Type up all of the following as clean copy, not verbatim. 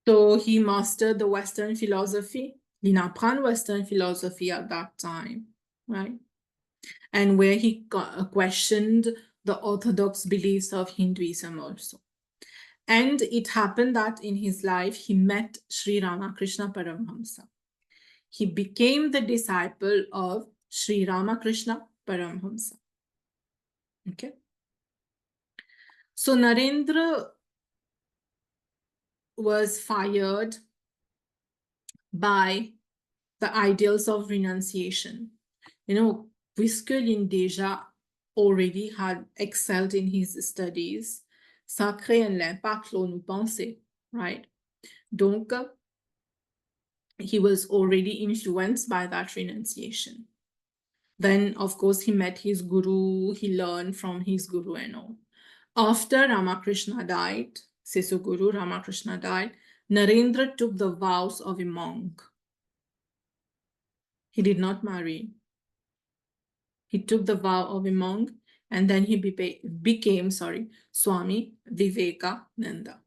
So he mastered the Western philosophy. He apprend Western philosophy at that time, right? And where he questioned the orthodox beliefs of Hinduism also. And it happened that in his life, he met Sri Ramakrishna Paramhamsa. He became the disciple of Sri Ramakrishna Paramhamsa. Okay. So Narendra was fired by the ideals of renunciation. You know, puisqu'il déjà already had excelled in his studies, ça crée un impact sur nos pensées, right? Donc, he was already influenced by that renunciation. Then, of course, he met his guru, he learned from his guru and all. After Ramakrishna died, Sesu Guru Ramakrishna died, Narendra took the vows of a monk. He did not marry. He took the vow of a monk, and then he became Swami Vivekananda.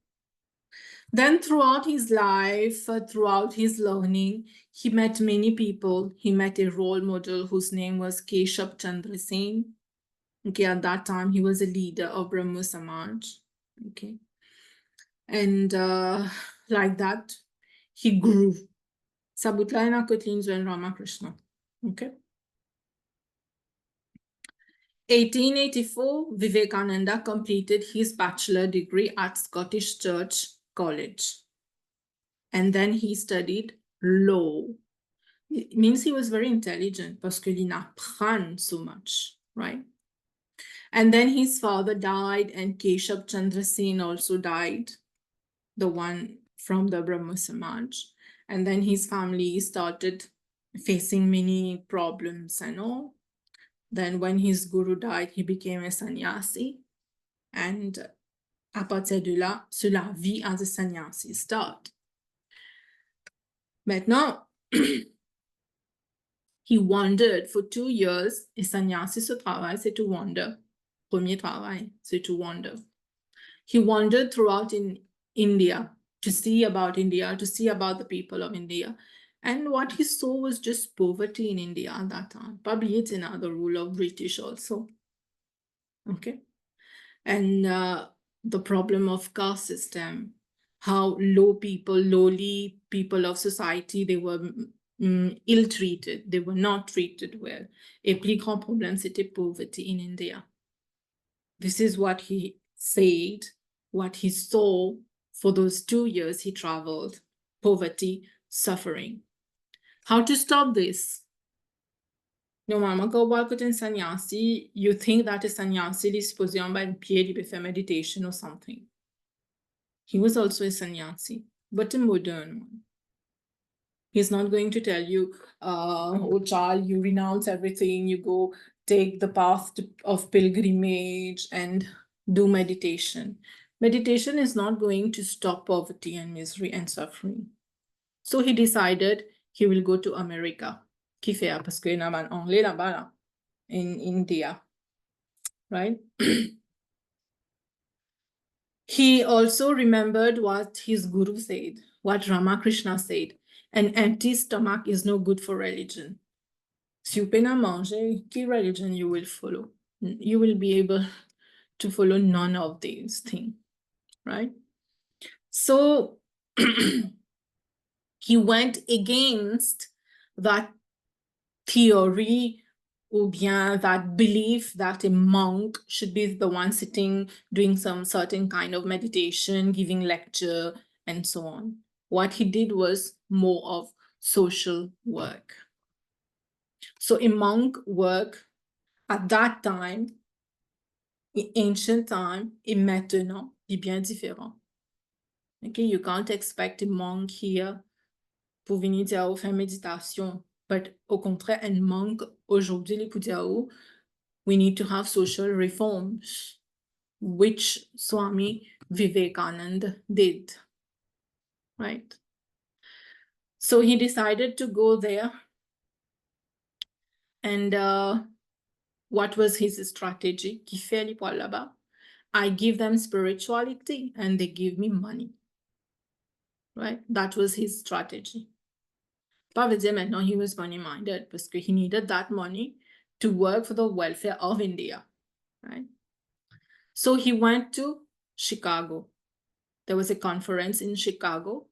Then throughout his life, throughout his learning, he met many people. He met a role model whose name was Keshav Chandra Sen. Okay, at that time, he was a leader of Brahmo Samaj. Okay. And like that, he grew. Sabutlaina Kotlin Zwen Ramakrishna. Okay. 1884, Vivekananda completed his bachelor degree at Scottish Church College. And then he studied law. It means he was very intelligent parce qu'il apprend so much, right? And then his father died, and Keshav Chandra Sen also died, the one from the Brahmo Samaj. And then his family started facing many problems and all. Then when his guru died, he became a sannyasi. And à partir de là, la vie as a sannyasi start. Maintenant, he wandered for 2 years. Et sannyasi, ce travail, c'est to wander. Premier travail, c'est to wander. He wandered throughout in India to see about India, to see about the people of India. And what he saw was just poverty in India at that time. Probably it's another rule of British also. Okay. And the problem of caste system, how lowly people of society, they were ill-treated. They were not treated well. Et plus grand problème, c'était poverty in India. This is what he said, what he saw for those 2 years he traveled. Poverty, suffering. How to stop this? Normalement, quand on voit que un sannyasi, you think that a sannyasi is supposed to be pied, he faire meditation or something. He was also a sannyasi, but a modern one. He's not going to tell you, oh child, you renounce everything, you go take the path of pilgrimage and do meditation. Meditation is not going to stop poverty and misery and suffering. So he decided he will go to America. Qui fait, parce qu'il y a un anglais là-bas, in India, right? He also remembered what his guru said, what Ramakrishna said. An empty stomach is no good for religion. Si vous pouvez manger, quelle religion you will follow? You will be able to follow none of these things, right? So he went against that theory or bien that belief that a monk should be the one sitting doing some certain kind of meditation, giving lecture, and so on. What he did was more of social work. So a monk work at that time, in ancient time, et maintenant, est bien différent. Okay, you can't expect a monk here pour venir dire ou faire méditation. But au contraire, un monk aujourd'hui, les pour dire, we need to have social reforms, which Swami Vivekananda did, right? So he decided to go there. And what was his strategy? Qui fait les poils là-bas? I give them spirituality and they give me money. right? That was his strategy. Pas veut dire maintenant he was money-minded, parce que he needed that money to work for the welfare of India, right? So he went to Chicago. There was a conference in Chicago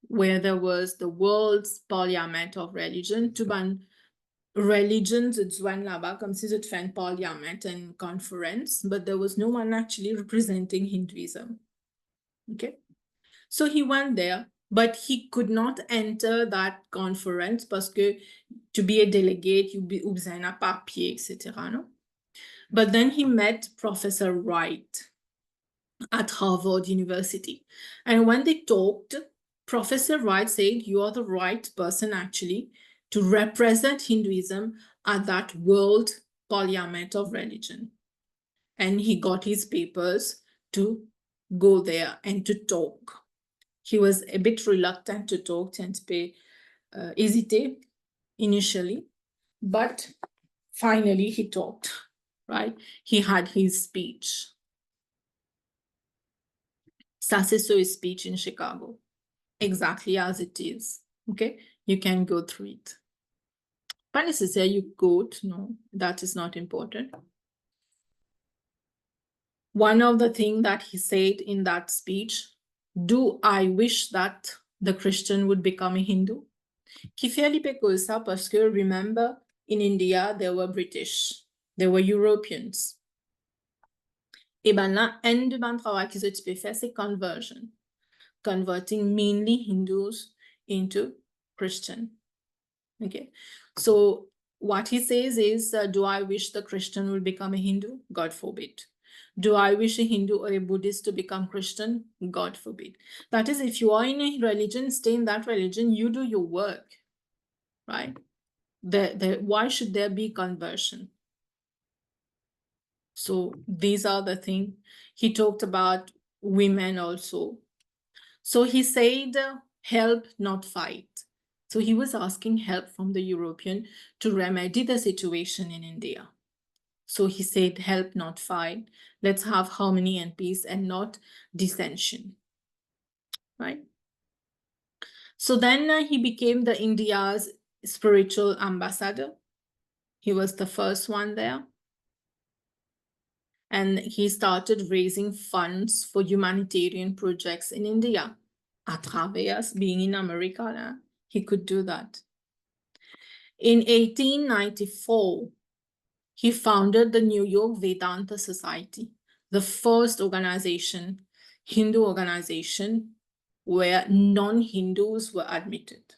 where there was the World's Parliament of Religion. Tout ban religions se joignent là-bas comme si c'était fait un parliament and conference, but there was no one actually representing Hinduism. Okay. So he went there, but he could not enter that conference parce que to be a delegate, you besoin d'un papier, etc. No? But then he met Professor Wright at Harvard University. And when they talked, Professor Wright said, you are the right person actually to represent Hinduism at that World Parliament of Religion. And he got his papers to go there and to talk. He was a bit reluctant to talk and hesitate initially, but finally he talked, right? He had his speech. Ça, c'est his speech in Chicago, exactly as it is, okay? You can go through it. Pas nécessaire you quote, no, that is not important. One of the things that he said in that speech, do I wish that the Christian would become a Hindu? Qui fait l'hypocrisie ça parce que, remember, in India, there were British, there were Europeans. Et ben là, un de mon travail que tu peux faire, c'est conversion. Converting mainly Hindus into Christian. Okay, so what he says is, do I wish the Christian will become a Hindu? God forbid. Do I wish a Hindu or a Buddhist to become Christian? God forbid. That is, if you are in a religion, stay in that religion, you do your work, right? Why should there be conversion? So these are the things. He talked about women also. So he said, help, not fight. So he was asking help from the European to remedy the situation in India. So he said, help, not fight. Let's have harmony and peace and not dissension, right? So then he became the India's spiritual ambassador. He was the first one there. And he started raising funds for humanitarian projects in India. À travers being in America, he could do that. In 1894, he founded the New York Vedanta Society, the first organization, Hindu organization, where non-Hindus were admitted,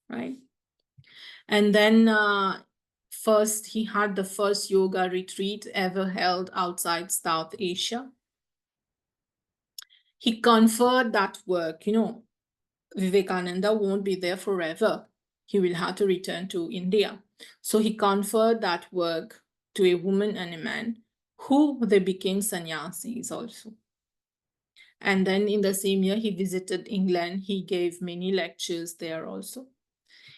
right? And then first, he had the first yoga retreat ever held outside South Asia. He conferred that work, you know, Vivekananda won't be there forever. He will have to return to India. So he conferred that work to a woman and a man who they became sannyasis also. And then in the same year, he visited England. He gave many lectures there also.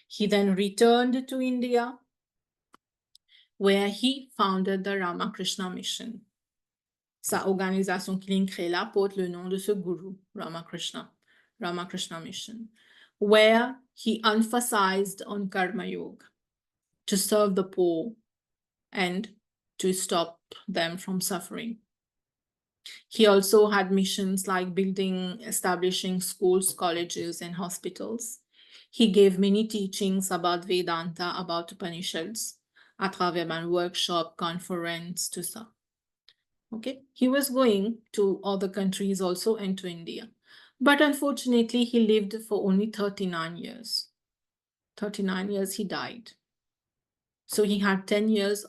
He then returned to India, where he founded the Ramakrishna Mission. Sa organisation qu'il crée là porte le nom de ce gourou, Ramakrishna Mission, where he emphasized on Karma Yoga to serve the poor and to stop them from suffering. He also had missions like establishing schools, colleges, and hospitals. He gave many teachings about Vedanta, about Upanishads, à travers un workshop, conference, tout ça. Okay, he was going to other countries also and to India. But unfortunately, he lived for only 39 years. 39 years, he died. So he had 10 years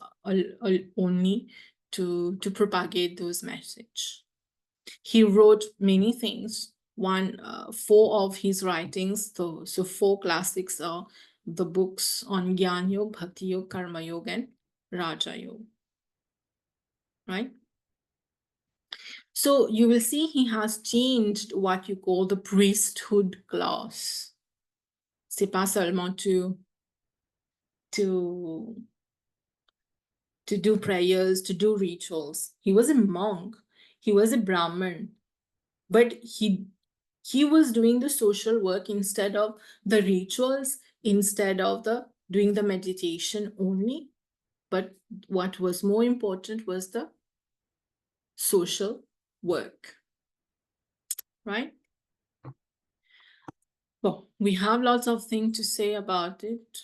only to propagate those messages. He wrote many things. Four of his writings, so 4 classics are the books on Jnana Yoga, Bhakti Yoga, Karma Yoga, and Raja Yoga, right? So you will see he has changed what you call the priesthood class. C'est pas seulement to do prayers, to do rituals. He was a monk. He was a Brahmin. But he He was doing the social work instead of the rituals, instead of the doing the meditation only. But what was more important was the social work, right? Well, we have lots of things to say about it.